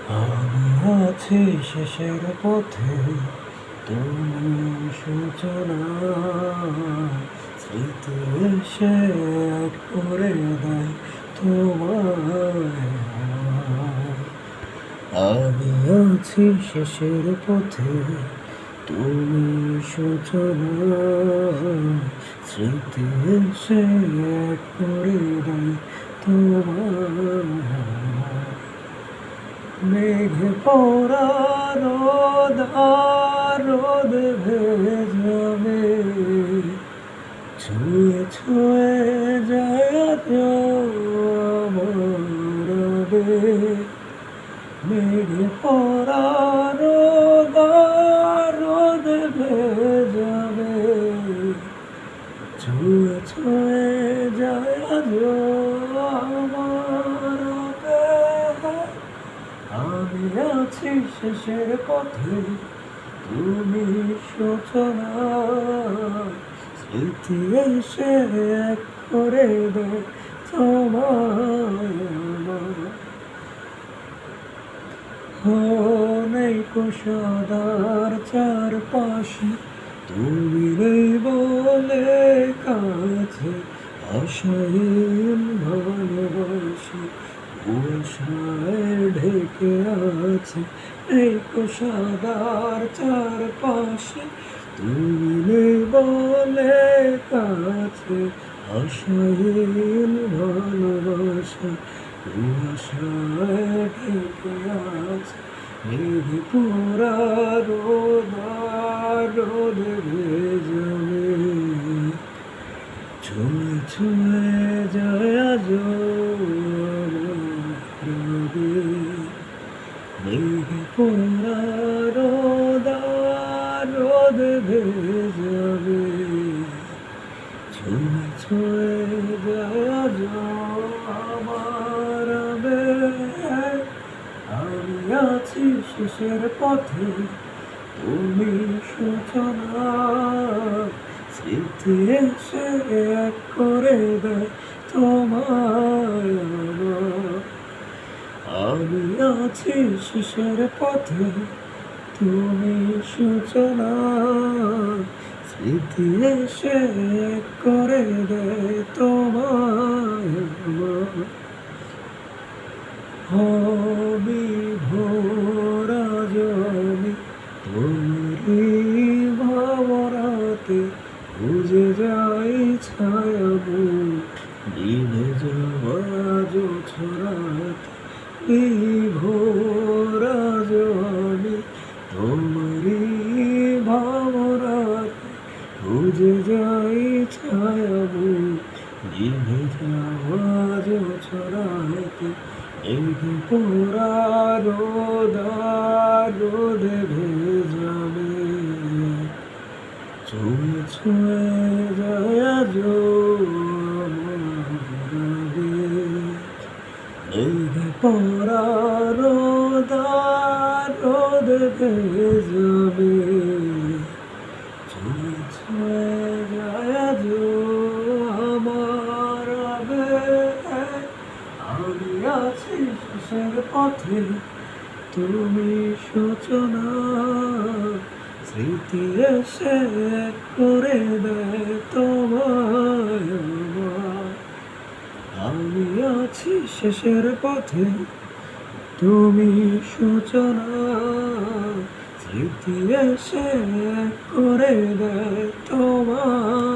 আমি আছি শেষের পথে, তুমি সূচনা। স্মৃতি এসে এক করে দেয় তোমায় আমার। আমি আছি শেষের পথে, তুমি সূচনা। স্মৃতি এসে এক করে দেয় তোমায়। মেঘে পড়া রোদ আর রোদ ভেজাবে, ছুঁয়ে ছুঁয়ে যায় আজ আমার আবেগ। মেঘে পড়া রোদ আর রোদ ভেজাবে, ছুঁয়ে ছুঁয়ে যায় আজ আমার আবেগ। আমি আছি শেষের পথে, তুমি সূচনা। স্মৃতি এসে এক করে দেয় তোমায় আমার। নেই কুশাদার চারপাশে, তুমি নেই বলে কাছে। আশাহীন ভালোবাসি কুয়াশায় ঢেকে আছে। এই কুশাদার চারপাশে, তুমি নেই বলে কাছে। আশাহীন ভালোবাসা কুয়াশায় ঢেকে আছে। মেঘ পোড়া রোদ আর রোদ ভেজাবে, ছুঁয়ে ছুঁয়ে যায় আজ আমার আবেগ। মেঘ পোড়া রোদ আর রোদ ভেজাবে, ছুঁয়ে ছুঁয়ে যায় আজ আমার আবেগ। আমি আছি শেষের পথে, তুমি সূচনা। স্মৃতি এসে এক করে দেয় তোমায় আমার। আমি আছি শেষের পথে, তুমি সূচনা। স্মৃতি এসে এক করে দেয় তোমায় আমার। আমি ভোরা জমি তোমারি ভাবনাতে, খুঁজে যাই ছায়াবু দিনে যাওয়া ছড়াতে। ভোরা জমি তোমারি ভাবনাতে, খুঁজে যাই ছায়াবু দিনে যাওয়া ছড়াতে। মেঘ পোড়া রোদ আর রোদ ভেজাবে, ছুঁয়ে ছুঁয়ে যায় আজ আমার আবেগ। মেঘ পোড়া রোদ আর রোদ ভেজাবে, ছুঁয়ে ছুঁয়ে যায় আজ আমার আবেগ। আমি আছি শেষের পথে, তুমি সূচনা। স্মৃতি এসে এক করে দেয় তোমায় আমার। আমি আছি শেষের পথে, তুমি সূচনা। স্মৃতি এসে এক করে দেয় তোমায়।